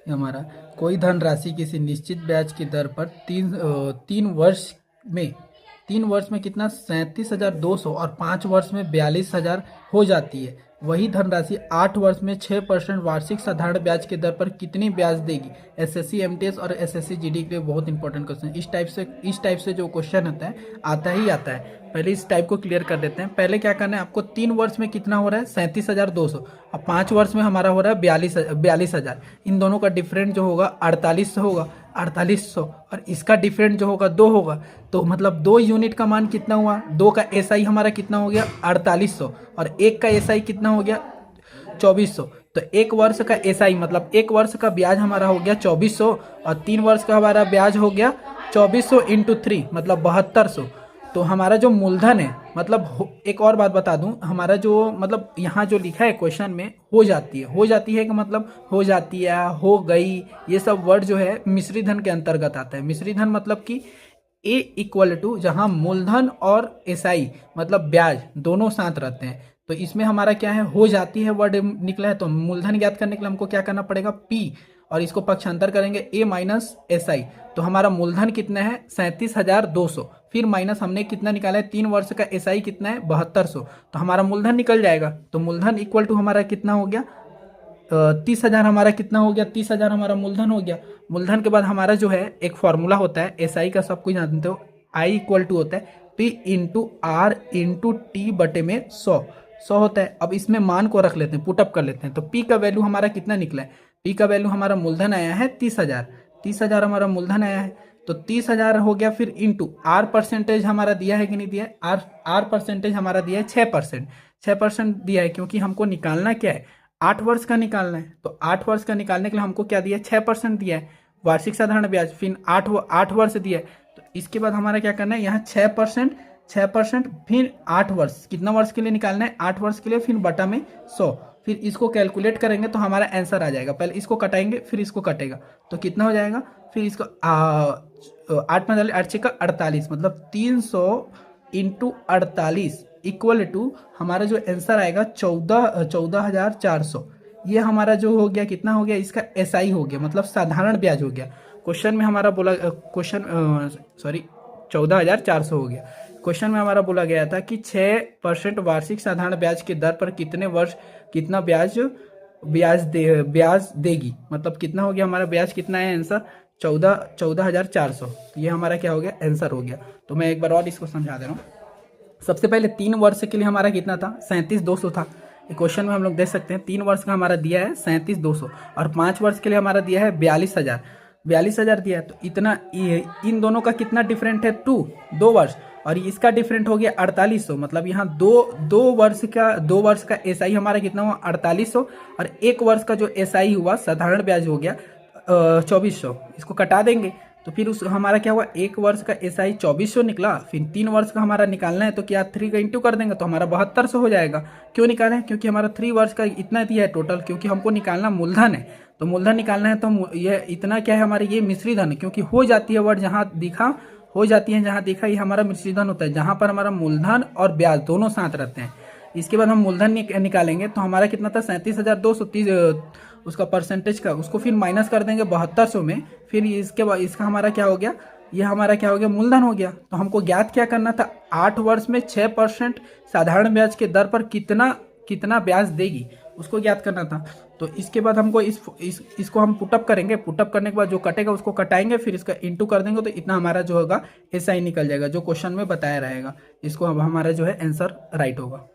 हमारा कोई धनराशि किसी निश्चित ब्याज की दर पर तीन वर्ष में 3 वर्ष में कितना 37,200 और 5 वर्ष में 42,000 हो जाती है। वही धनराशि 8 वर्ष में 6% वार्षिक साधारण ब्याज की दर पर कितनी ब्याज देगी। एसएससी एमटीएस और एसएससी जीडी के लिए बहुत इंपॉर्टेंट क्वेश्चन। इस टाइप से जो क्वेश्चन आता ही आता है। पहले इस टाइप को क्लियर कर देते हैं। पहले क्या करना है आपको, 3 वर्ष में कितना हो रहा है 37,200 और 5 वर्ष में हमारा हो रहा है 42,000। इन दोनों का डिफरेंट जो होगा 4800 होगा, 4800 और इसका डिफरेंट जो होगा 2 होगा। तो मतलब 2 यूनिट का मान कितना हुआ, 2 का एसआई हमारा कितना हो गया 4800 और 1 का एसआई कितना हो गया 2400। तो 1 वर्ष का एसआई मतलब 1 वर्ष का ब्याज हमारा हो गया 2400 और 3 वर्ष का हमारा ब्याज हो गया 2400 इंटू 3 मतलब 7200। तो हमारा जो मूलधन है मतलब एक और बात बता दूं, हमारा जो मतलब यहाँ जो लिखा है क्वेश्चन में हो जाती है कि मतलब हो जाती है, हो गई, ये सब वर्ड जो है मिश्री धन के अंतर्गत आता है। मिश्री धन मतलब कि ए इक्वल टू जहाँ मूलधन और एसआई मतलब ब्याज दोनों साथ रहते हैं। तो इसमें हमारा क्या है, हो जाती है वर्ड निकला है। तो मूलधन ज्ञात करने के लिए हमको क्या करना पड़ेगा, पी और इसको पक्षांतर करेंगे ए माइनस एस आई। तो हमारा मूलधन कितना है 37,200, फिर माइनस हमने कितना निकाला है 3 वर्ष का एस आई कितना है 7200। तो हमारा मूलधन निकल जाएगा। तो मूलधन इक्वल टू हमारा कितना हो गया 30,000। हमारा कितना हो गया 30,000 हमारा मूलधन हो गया। मूलधन के बाद हमारा जो है एक फॉर्मूला होता है एस आई का, सब कुछ जानते हो, आई इक्वल टू होता है P into R into T बटे में 100 होता है। अब इसमें मान को रख लेते हैं, पुटअप कर लेते हैं। तो पी का वैल्यू हमारा कितना निकला है, पी का वैल्यू हमारा मूलधन आया है 30,000 हमारा मूलधन आया है। तो 30,000 हो गया, फिर इंटू आर परसेंटेज हमारा दिया है कि नहीं दिया है, आर परसेंटेज हमारा दिया है 6%। 6% दिया है क्योंकि हमको निकालना क्या है 8 वर्ष का निकालना है। तो 8 वर्ष का निकालने के लिए हमको क्या दिया है 6% दिया है वार्षिक साधारण ब्याज, फिर 8 वर्ष दिया है। तो इसके बाद हमारा क्या करना है यहाँ 6% फिर 8 वर्ष, कितना वर्ष के लिए निकालना है 8 वर्ष के लिए, फिर बटा में 100। फिर इसको कैलकुलेट करेंगे तो हमारा आंसर आ जाएगा। पहले इसको कटाएंगे फिर इसको कटेगा तो कितना हो जाएगा, फिर इसको 8 में 8 का 48 मतलब 300 इंटू 48 इक्वल टू हमारा जो आंसर आएगा 14,400। ये हमारा जो हो गया कितना हो गया, इसका एसआई हो गया मतलब साधारण ब्याज हो गया। क्वेश्चन में हमारा बोला 14,400 हो गया। क्वेश्चन में हमारा बोला गया था कि 6% वार्षिक साधारण ब्याज की दर पर कितने वर्ष कितना ब्याज देगी। मतलब कितना हो गया हमारा ब्याज कितना है आंसर 14,400। ये हमारा क्या हो गया आंसर हो गया। तो मैं एक बार और इसको समझा दे रहा हूँ। सबसे पहले 3 वर्ष के लिए हमारा कितना था 37,200 था। क्वेश्चन में हम लोग देख सकते हैं 3 वर्ष का हमारा दिया है 37,200 और 5 वर्ष के लिए हमारा दिया है 42,000 दिया है। तो इतना इन दोनों का कितना डिफरेंट है 2 वर्ष और इसका डिफरेंट हो गया 4800। मतलब यहाँ दो वर्ष का एसआई हमारा कितना हुआ 4800 और 1 वर्ष का जो एसआई हुआ साधारण ब्याज हो गया 2400। इसको कटा देंगे तो फिर उस हमारा क्या हुआ 1 वर्ष का एसआई 2400 निकला। फिर 3 वर्ष का हमारा निकालना है तो क्या 3 का इंटू कर देंगे तो हमारा 7200 हो जाएगा। क्यों निकालें, क्योंकि हमारा 3 वर्ष का इतना दिया है टोटल, क्योंकि हमको निकालना मूलधन है। तो मूलधन निकालना है तो ये इतना क्या है हमारे ये मिश्री धन, क्योंकि हो जाती है वर्ड जहाँ दिखा हो जाती है जहाँ देखा, ये हमारा मिश्री धन होता है जहाँ पर हमारा मूलधन और ब्याज दोनों साथ रहते हैं। इसके बाद हम मूलधन निकालेंगे तो हमारा कितना था 37,230 उसका परसेंटेज का, उसको फिर माइनस कर देंगे 7200 में। फिर इसके बाद इसका हमारा क्या हो गया, ये हमारा क्या हो गया मूलधन हो गया। तो हमको ज्ञात क्या करना था 8 वर्ष में 6% साधारण ब्याज के दर पर कितना ब्याज देगी उसको ज्ञात करना था। तो इसके बाद हमको इसको हम पुटअप करेंगे। पुटअप करने के बाद जो कटेगा उसको कटाएंगे, फिर इसका इंटू कर देंगे तो इतना हमारा जो होगा एसआई निकल जाएगा जो क्वेश्चन में बताया रहेगा। इसको अब हमारा जो है आंसर राइट होगा।